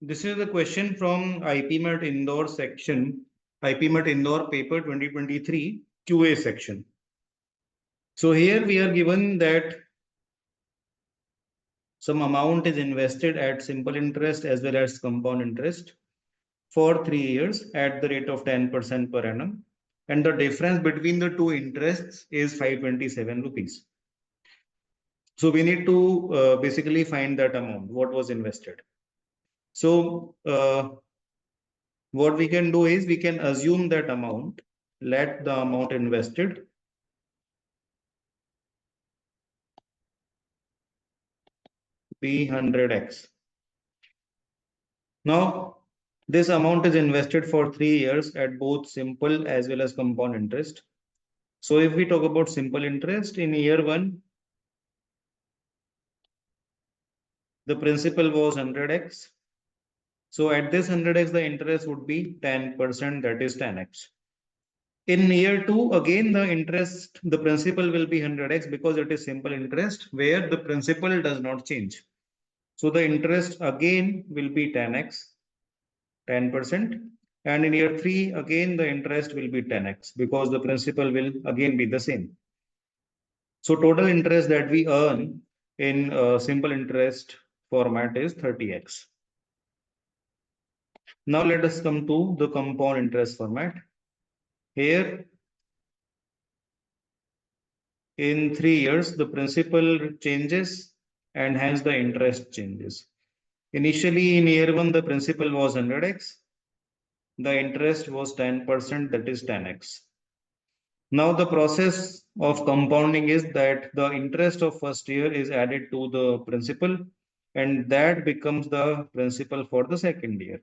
This is the question from IPMAT Indore section, IPMAT Indore paper 2023 QA section. So here we are given that some amount is invested at simple interest as well as compound interest for 3 years at the rate of 10% per annum. And the difference between the two interests is 527 rupees. So we need to basically find that amount, what was invested. So what we can do is we can assume that amount, let the amount invested be 100x. Now, this amount is invested for 3 years at both simple as well as compound interest. So if we talk about simple interest, in year 1, the principal was 100x. So at this 100x, the interest would be 10%, that is 10x. In year 2, again, the principal will be 100x because it is simple interest where the principal does not change. So the interest again will be 10x, 10%. And in year 3, again, the interest will be 10x because the principal will again be the same. So total interest that we earn in simple interest format is 30x. Now let us come to the compound interest format. Here, in 3 years, the principal changes and hence the interest changes. Initially, in year 1, the principal was 100x. The interest was 10%, that is 10x. Now the process of compounding is that the interest of first year is added to the principal and that becomes the principal for the second year.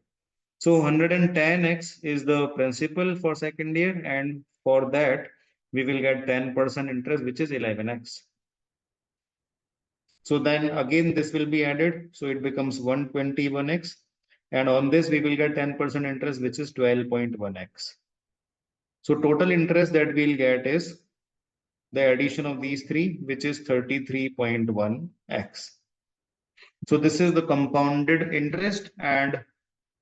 So 110x is the principal for second year and for that we will get 10% interest, which is 11x. So then again this will be added, so it becomes 121x, and on this we will get 10% interest, which is 12.1x. So total interest that we'll get is the addition of these three, which is 33.1x. So this is the compounded interest and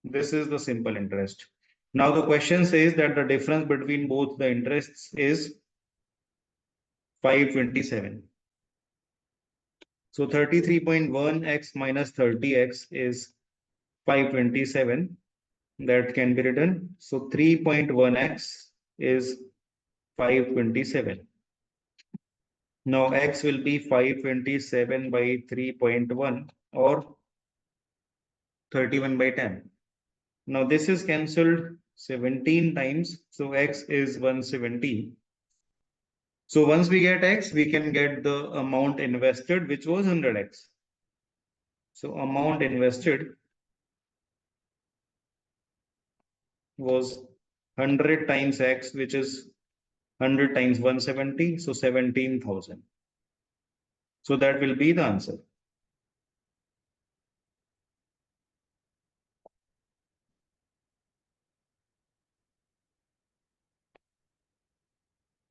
this is the simple interest. Now the question says that the difference between both the interests is 527. So 33.1x minus 30x is 527. That can be written. So 3.1x is 527. Now x will be 527 by 3.1 or 31 by 10. Now this is cancelled 17 times. So x is 170. So once we get x, we can get the amount invested, which was 100x. So amount invested was 100 times x, which is 100 times 170, so 17,000. So that will be the answer.